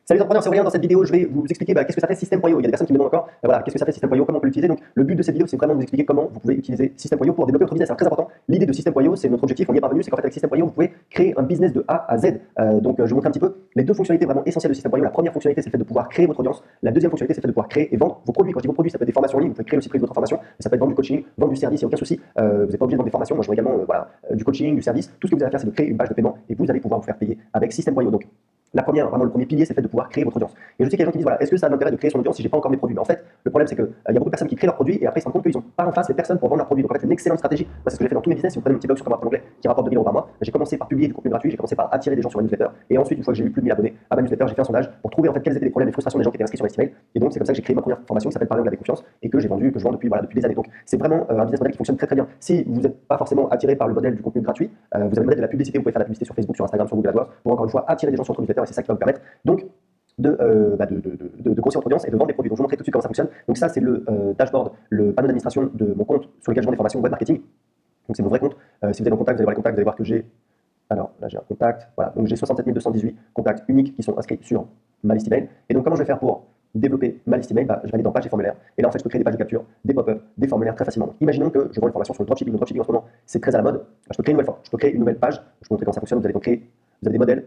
Salut les entrepreneurs, c'est Aurélien. Dans cette vidéo, je vais vous expliquer qu'est-ce que ça fait System.io. Il y a des personnes qui me demandent encore, voilà, qu'est-ce que ça fait System.io, comment on peut l'utiliser. Donc, le but de cette vidéo, c'est vraiment de vous expliquer comment vous pouvez utiliser System.io pour développer votre business. C'est très important. L'idée de System.io, c'est notre objectif, on y est parvenu, c'est qu'en fait, avec System.io, vous pouvez créer un business de A à Z. Donc, je vais vous montrer un petit peu les deux fonctionnalités vraiment essentielles de System.io. La première fonctionnalité, c'est le fait de pouvoir créer votre audience. La deuxième fonctionnalité, c'est le fait de pouvoir créer et vendre vos produits. Quand je dis vos produits, ça peut être des formations en ligne, vous pouvez créer le site de votre formation, ça peut être vendre du coaching, vendre du service, il n'y a aucun souci. Vous n'êtes pas obligé de vendre des formations. Moi, je vends également du coaching, du service. Tout ce que vous allez faire, c'est de créer une page de paiement et vous allez pouvoir vous faire payer avec System.io. Donc, vraiment le premier pilier, c'est le fait de pouvoir créer votre audience. Et je sais qu'il y a des gens qui disent, voilà, est-ce que ça a l'intérêt de créer son audience si j'ai pas encore mes produits? Mais en fait, le problème, c'est qu'il y a beaucoup de personnes qui créent leurs produits et après ils se rendent compte qu'ils n'ont pas en face les personnes pour vendre leurs produits. Donc en fait, c'est une excellente stratégie. Moi, c'est ce que j'ai fait dans tous mes business. Si vous prenez mon petit blog sur comment apprendre l'anglais qui rapporte 2 000 € par mois, j'ai commencé par publier du contenu gratuit, j'ai commencé par attirer des gens sur ma newsletter. Et ensuite, une fois que j'ai eu plus de 1000 abonnés à ma newsletter, j'ai fait un sondage pour trouver en fait quels étaient les problèmes et frustrations des gens qui étaient inscrits sur Estimate. Et donc, c'est comme ça que j'ai créé ma première formation qui s'appelle Parler anglais avec confiance et que j'ai vendu, que je vends depuis des années. Donc, c'est vraiment un business model qui fonctionne très très bien. Si vous n'êtes pas forcément attiré par le modèle du contenu gratuit, vous avez le modèle de la publicité, vous pouvez faire de la publicité sur Facebook, sur Instagram, sur Google AdWords pour encore une fois attirer des gens sur votre newsletter et c'est ça qui va vous permettre donc de grossir votre audience et de vendre des produits. Donc je vous montrer tout de suite comment ça fonctionne. Donc ça c'est le dashboard, le panneau d'administration de mon compte sur lequel je vends des formations web marketing. Donc c'est mon vrai compte. Si vous êtes en contact, vous allez voir les contacts, vous allez voir que j'ai, alors là j'ai un contact, voilà, donc j'ai 67 218 contacts uniques qui sont inscrits sur ma liste email. Et donc comment je vais faire pour développer ma liste email? Je vais aller dans page et formulaires et là en fait je peux créer des pages de capture, des pop-up, des formulaires très facilement. Donc, imaginons que je vends une formation sur le dropshipping. Le dropshipping en ce moment c'est très à la mode. Je peux créer une nouvelle page, je peux montrer comment ça fonctionne. Vous allez donc créer, vous avez des modèles.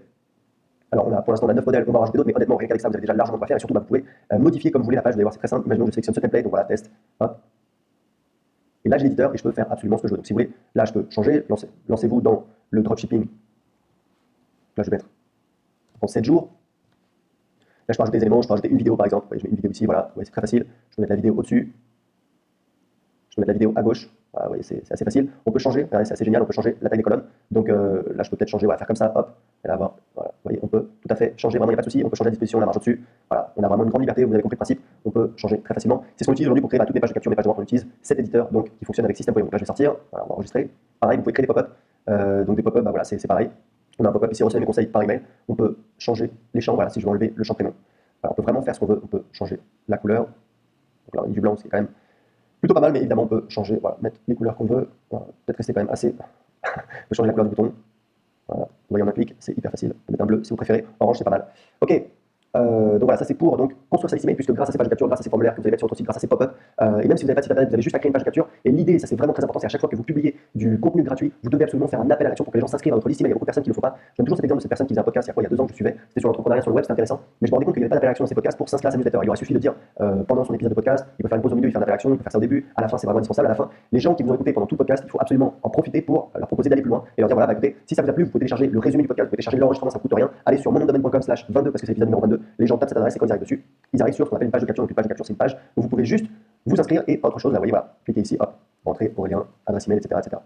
Alors, pour l'instant, on a 9 modèles, on va en rajouter d'autres, mais honnêtement, rien qu'avec ça, vous avez déjà largement de quoi faire. Et surtout, vous pouvez modifier comme vous voulez la page. Vous allez voir, c'est très simple. Imaginons que je sélectionne ce template, donc voilà, test. Hop. Et là, j'ai l'éditeur et je peux faire absolument ce que je veux. Donc, si vous voulez, là, je peux changer. Lancez-vous dans le dropshipping. Là, je vais mettre en 7 jours. Là, je peux rajouter des éléments. Je peux rajouter une vidéo, par exemple. Vous voyez, je mets une vidéo ici, voilà. Vous voyez, c'est très facile. Je peux mettre la vidéo au-dessus. Je peux mettre la vidéo à gauche. Voilà, vous voyez, c'est assez facile. On peut changer, regardez, c'est assez génial, on peut changer la taille des colonnes. Donc là, je peux peut-être changer, voilà, faire comme ça, hop. Et là, voilà, vous voyez, on peut tout à fait changer, vraiment, il n'y a pas de souci. On peut changer la disposition, la marge au-dessus. Voilà, on a vraiment une grande liberté, vous avez compris le principe. On peut changer très facilement. C'est ce qu'on utilise aujourd'hui pour créer toutes les pages de capture, les pages de vente. On utilise cet éditeur donc, qui fonctionne avec System.io. Donc là, je vais sortir, voilà, on va enregistrer. Pareil, vous pouvez créer des pop-up. Donc des pop-up, voilà, c'est pareil. On a un pop-up ici, recevez mes conseils par email. On peut changer les champs, voilà, si je veux enlever le champ prénom. Voilà, on peut vraiment faire ce qu'on veut. On peut changer la couleur. Donc là, on a du blanc, c'est quand même plutôt pas mal, mais évidemment on peut changer, voilà, mettre les couleurs qu'on veut, voilà, peut-être rester quand même assez, on peut changer la couleur du bouton, voilà, vous voyez en un clic, c'est hyper facile, on peut mettre un bleu si vous préférez, orange c'est pas mal. Ok, donc voilà, ça c'est pour donc, construire sa liste email, puisque grâce à ces pages de capture, grâce à ces formulaires que vous allez mettre sur votre site, grâce à ces pop-up, et même si vous n'avez pas de site internet, vous avez juste à créer une page de capture, et l'idée, ça c'est vraiment très important, c'est à chaque fois que vous publiez du contenu gratuit, vous devez absolument faire un appel à l'action pour que les gens s'inscrivent à votre liste email. Il y a beaucoup de personnes qui ne le font pas. Je donne toujours cet exemple de cette personne qui faisait un podcast il y a 2 ans que je suivais, c'était sur l'entrepreneuriat sur le web, c'était intéressant, mais je me rendais compte qu'il n'y avait pas d'appel à l'action dans ces podcasts pour s'inscrire à sa newsletter. Il aurait suffi de dire pendant son épisode de podcast, il peut faire une pause au milieu, il fait un appel à l'action, il peut faire ça au début, à la fin c'est vraiment indispensable, à la fin, les gens qui vous ont écouté pendant tout le podcast, il faut absolument en profiter pour leur proposer d'aller plus loin et leur dire voilà, écoutez, si ça vous a plu, vous pouvez télécharger le résumé du podcast, vous pouvez télécharger l'enregistrement, ça coûte rien, allez sur mondomdomaine.com/22 parce que c'est l'épisode numéro 22, les gens tapent cette adresse et quand ils arrivent dessus, ils arrivent sur ce qu'on appelle une page de capture. Donc une page de capture, c'est une page où vous pouvez juste vous inscrire et pas autre chose. Là, vous voyez, voilà, cliquez ici, hop, rentrez Aurélien, adresse email, etc., etc.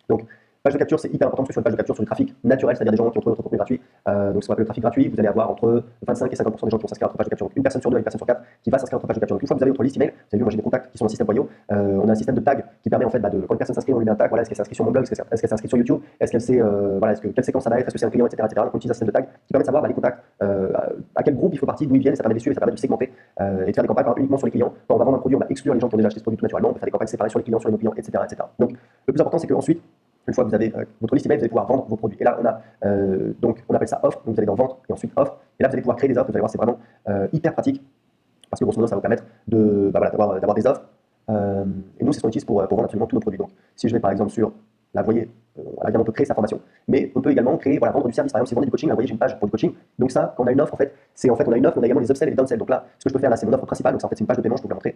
Donc, page de capture, c'est hyper important parce que sur une page de capture, sur du trafic naturel, c'est-à-dire des gens qui ont trouvé votre contenu gratuit. Donc, ce qu'on appelle le trafic gratuit, vous allez avoir entre 25 et 50% des gens qui vont s'inscrire à votre page de capture. Donc, une personne sur deux, une personne sur quatre qui va s'inscrire à votre page de capture. Donc, une fois que vous avez votre liste email, vous avez vu, moi j'ai des contacts qui sont dans System.io. On a un système de tag qui permet en fait de quand une personne s'inscrit, on lui met un tag. Voilà, est-ce qu'elle s'inscrit sur mon blog, est-ce qu'elle s'inscrit sur YouTube, est-ce qu'elle sait, voilà, quelle séquence ça va être, est-ce que c'est un client, etc., etc. Donc, on utilise un système de tag qui permet de savoir les contacts, à quel groupe ils font partie, d'où ils viennent, ça permet de les suivre, ça permet de segmenter et de faire des campagnes uniquement sur les clients. Quand on va vendre un produit, on va exclure les gens qui ont déjà acheté ce produit tout naturellement, on peut faire des campagnes séparées sur les clients, sur les non-clients, etc., etc. Donc, le plus important, c'est qu'ensuite, une fois que vous avez votre liste email, vous allez pouvoir vendre vos produits. Et là, on a donc on appelle ça offre. Donc vous allez dans vente et ensuite offre. Et là, vous allez pouvoir créer des offres. Vous allez voir, c'est vraiment hyper pratique parce que grosso modo, ça va vous permettre d'avoir des offres. Et nous, c'est ce qu'on utilise pour vendre absolument tous nos produits. Donc, si je vais par exemple sur, là, vous voyez, là, on peut créer sa formation. Mais on peut également créer, voilà, vendre du service. Par exemple, si vous vendez du coaching, là, vous voyez, j'ai une page pour du coaching. Donc ça, quand on a une offre, en fait, on a une offre, on a également les upsells et les downsells. Donc là, ce que je peux faire là, c'est mon offre principale. Donc ça, en fait, c'est une page de paiement. Je peux vous la montrer.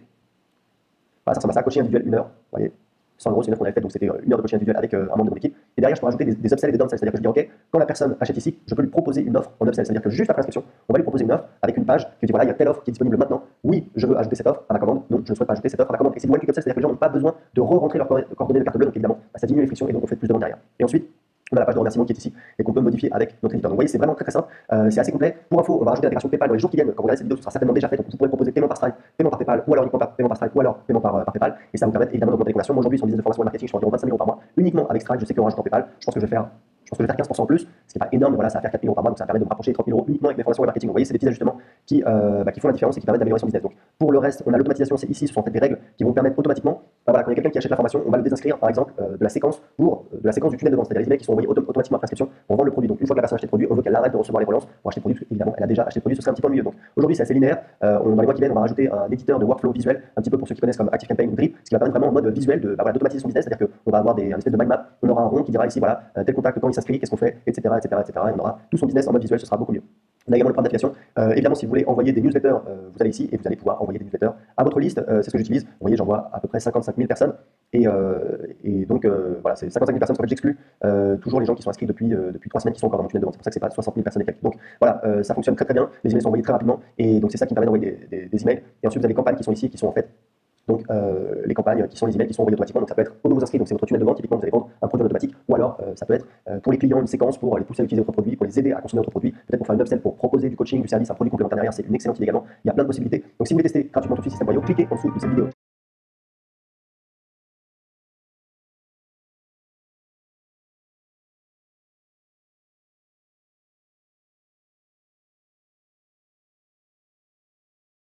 Voilà, ça ressemble à ça, coaching individuel 1 heure. Vous voyez. 100 €, c'est une offre qu'on avait faite, donc c'était 1 heure de coaching individuel avec un membre de mon équipe. Et derrière, je peux rajouter des upsells et des downsells. C'est-à-dire que je dis, OK, quand la personne achète ici, je peux lui proposer une offre en upsell. C'est-à-dire que juste après l'inscription, on va lui proposer une offre avec une page qui dit, voilà, il y a telle offre qui est disponible maintenant. Oui, je veux ajouter cette offre à ma commande. Non, je ne souhaite pas ajouter cette offre à ma commande. Et c'est one click upsell, c'est-à-dire que les gens n'ont pas besoin de re-rentrer leurs coordonnées de carte bleue. Donc évidemment, ça diminue les frictions et donc on fait plus de ventes derrière. Et ensuite, on a la page de remerciement qui est ici et qu'on peut modifier avec notre éditeur. Donc vous voyez, c'est vraiment très très simple, c'est assez complet. Pour info, on va rajouter l'intégration PayPal dans les jours qui viennent. Quand vous regardez cette vidéo, ce sera certainement déjà fait. Donc vous pourrez proposer paiement par Stripe, paiement par PayPal, ou alors uniquement paiement par Stripe, ou alors paiement par PayPal. Et ça vous permet évidemment d'augmenter les conversions. Moi aujourd'hui, sur mon business de formation et marketing, je fais environ 25 € par mois uniquement avec Stripe. Je sais qu'en rajoutant PayPal, je pense que je vais faire 15% en plus, ce qui n'est pas énorme, mais voilà, ça va faire 4 000 € par mois, donc ça permet de me rapprocher 30 000 € uniquement avec mes formations et marketing. Vous voyez, c'est des petits ajustements qui font la différence et qui permettent d'améliorer son business. Donc pour le reste, on a l'automatisation, c'est ici, ce sont en fait des règles qui vont permettre automatiquement, voilà, quand il y a quelqu'un qui achète la formation, on va le désinscrire par exemple de la séquence du tunnel de vente, c'est-à-dire les emails qui sont envoyés automatiquement à prescription pour vendre le produit. Donc une fois que la personne a acheté le produit, on veut qu'elle arrête de recevoir les relances pour acheter le produit, parce qu'évidemment elle a déjà acheté le produit, ce serait un petit peu ennuyeux. Donc aujourd'hui c'est assez linéaire. Dans les mois qui viennent, on va rajouter un éditeur de workflow visuel, un petit peu pour ceux qui connaissent comme ActiveCampaign ou Drip, ce qui va permettre vraiment en mode visuel d'automatiser son business, c'est-à-dire qu'on va avoir un espèce de mind map, on aura un rond qui dira ici voilà tel contact, quand il s'inscrit, qu'est-ce qu'on fait, etc., etc., etc. Et on aura tout son business en mode visuel, ce sera beaucoup mieux. On a également le programme d'affiliation. Évidemment, si vous voulez envoyer des newsletters, vous allez ici et vous allez pouvoir envoyer des newsletters à votre liste. C'est ce que j'utilise. Vous voyez, j'envoie à peu près 55 000 personnes. Et donc, voilà, c'est 55 000 personnes. En fait, j'exclus toujours les gens qui sont inscrits depuis 3 semaines qui sont encore dans mon tunnel de vente. C'est pour ça que c'est pas 60 000 personnes et quelques. Donc, voilà, ça fonctionne très très bien. Les emails sont envoyés très rapidement. Et donc, c'est ça qui me permet d'envoyer des emails. Et ensuite, vous avez les campagnes qui sont ici, qui sont en fait donc les campagnes qui sont les emails qui sont envoyés automatiquement. Donc ça peut être aux nouveaux inscrits, donc c'est votre tunnel de vente, typiquement vous allez vendre un produit automatique, ou alors ça peut être pour les clients une séquence pour les pousser à utiliser votre produit, pour les aider à consommer votre produit, peut-être pour faire une upsell, pour proposer du coaching, du service, un produit complémentaire derrière, c'est une excellente idée également. Il y a plein de possibilités. Donc si vous voulez tester gratuitement tout de suite System.io, cliquez en dessous de cette vidéo.